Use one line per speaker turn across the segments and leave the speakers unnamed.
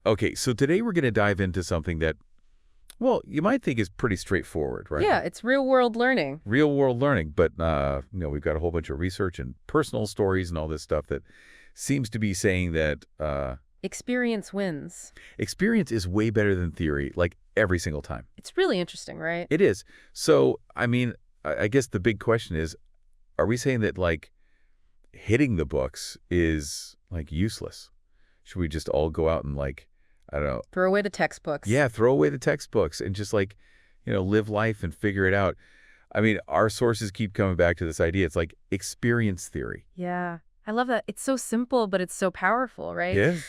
Okay, so today we're going to dive into something that, well, you might think is pretty straightforward, right?
Yeah, it's real world learning.
Real world learning, but we've got a whole bunch of research and personal stories and all this stuff that seems to be saying that
Experience wins.
experience is way better than theory, like every single time.
It's really interesting, right?
It is. So, I mean, I guess the big question is, are we saying that like hitting the books is like useless? Should we just all go out and like, I don't know,
Throw away the textbooks.
yeah, throw away the textbooks and just like, live life and figure it out? I mean, our sources keep coming back to this idea. It's like experience theory.
Yeah. I love that. It's so simple, but it's so powerful, right?
Yes.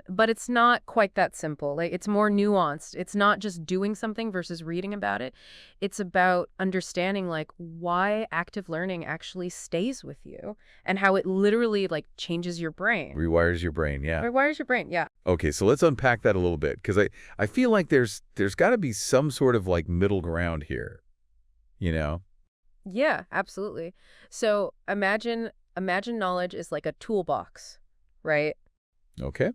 But it's not quite that simple. Like, it's more nuanced. It's not just doing something versus reading about it. It's about understanding, like, why active learning actually stays with you and how it literally, like, changes your brain.
Rewires your brain, yeah.
Rewires your brain, yeah.
Okay, so let's unpack that a little bit because I feel like there's got to be some sort of like middle ground here, you know?
Yeah, absolutely. So imagine knowledge is like a toolbox, right?
Okay.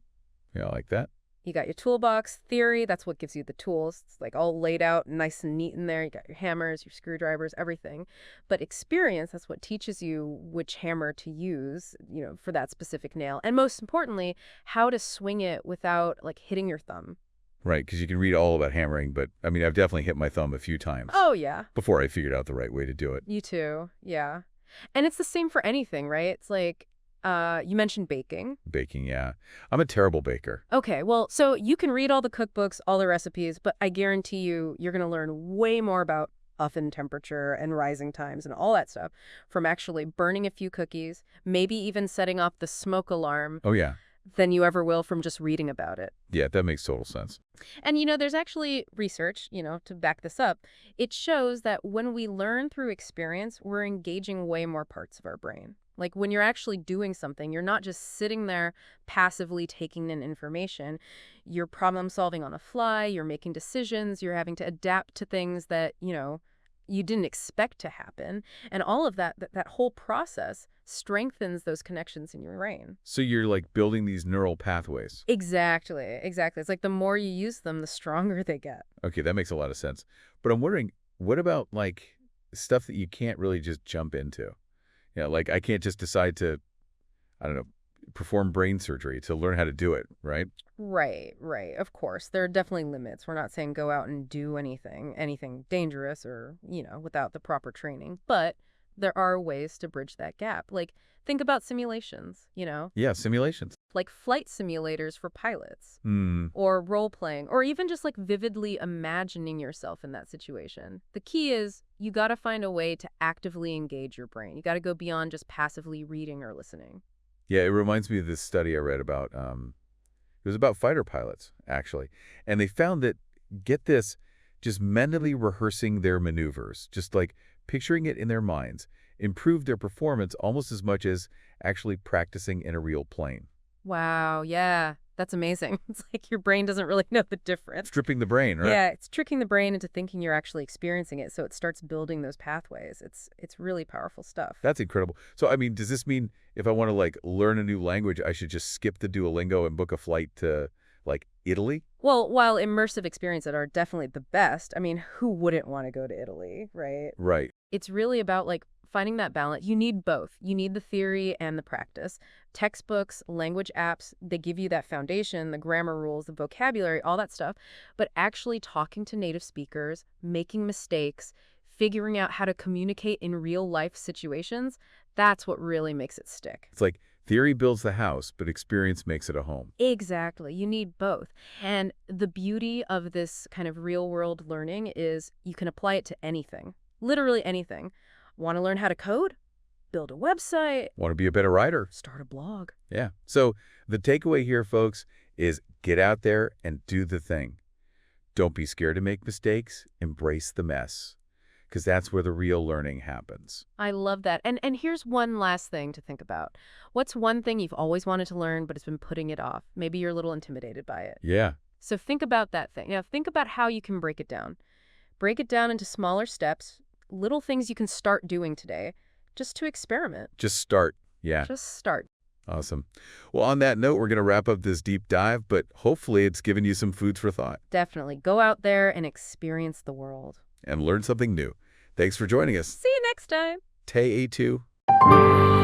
Yeah, I like that.
You got your toolbox theory, that's what gives you the tools. It's like all laid out nice and neat in there. You got your hammers, your screwdrivers, everything. But experience, that's what teaches you which hammer to use, for that specific nail. And most importantly, how to swing it without like hitting your thumb.
Right, because you can read all about hammering, but I mean, I've definitely hit my thumb a few times
Oh, yeah.
before I figured out the right way to do it.
You too. Yeah. And it's the same for anything, right? It's like, you mentioned baking.
Baking, yeah. I'm a terrible baker.
Okay, well, so you can read all the cookbooks, all the recipes, but I guarantee you're going to learn way more about oven temperature and rising times and all that stuff from actually burning a few cookies, maybe even setting off the smoke alarm,
Oh, yeah.
than you ever will from just reading about it.
Yeah, that makes total sense.
And there's actually research, to back this up. It shows that when we learn through experience, we're engaging way more parts of our brain. Like when you're actually doing something, you're not just sitting there passively taking in information. You're problem solving on the fly, you're making decisions, you're having to adapt to things that, you didn't expect to happen. And all of that whole process strengthens those connections in your brain.
So you're like building these neural pathways.
Exactly. It's like the more you use them, the stronger they get.
Okay, that makes a lot of sense. But I'm wondering, what about like stuff that you can't really just jump into? Like I can't just decide to, I don't know, perform brain surgery to learn how to do it, right?
Right. Of course. There are definitely limits. We're not saying go out and do anything dangerous or, without the proper training. But there are ways to bridge that gap. Like, think about simulations,
Yeah, simulations.
like flight simulators for pilots,
Hmm.
or role playing, or even just like vividly imagining yourself in that situation. The key is you got to find a way to actively engage your brain. You got to go beyond just passively reading or listening.
Yeah, it reminds me of this study I read about, it was about fighter pilots, actually. And they found that, get this, just mentally rehearsing their maneuvers, just like picturing it in their minds, improved their performance almost as much as actually practicing in a real plane.
Wow, yeah, that's amazing. It's like your brain doesn't really know the difference.
Stripping the brain, right?
Yeah, it's tricking the brain into thinking you're actually experiencing it, so it starts building those pathways. It's really powerful stuff.
That's incredible. So, I mean, does this mean if I want to like learn a new language, I should just skip the Duolingo and book a flight to like Italy?
Well, while immersive experiences are definitely the best, I mean, who wouldn't want to go to Italy, right?
Right.
It's really about like finding that balance. You need both. You need the theory and the practice. Textbooks, language apps, they give you that foundation, the grammar rules, the vocabulary, all that stuff. But actually talking to native speakers, making mistakes, figuring out how to communicate in real life situations, that's what really makes it stick.
It's like theory builds the house, but experience makes it a home.
Exactly. You need both. And the beauty of this kind of real world learning is you can apply it to anything, literally anything. Want to learn how to code? Build a website,
Want to be a better writer?
start a blog.
Yeah. So the takeaway here, folks, is get out there and do the thing. Don't be scared to make mistakes. Embrace the mess, because that's where the real learning happens.
I love that. And here's one last thing to think about. What's one thing you've always wanted to learn but has been putting it off? Maybe you're a little intimidated by it.
Yeah.
So think about that thing. Now think about how you can break it down. Break it down into smaller steps, little things you can start doing today just to experiment.
Just start. Yeah.
Just start.
Awesome. Well, on that note, we're going to wrap up this deep dive, but hopefully it's given you some food for thought
Definitely. Go out there and experience the world.
and learn something new. Thanks for joining us.
See you next time.
Tay A2.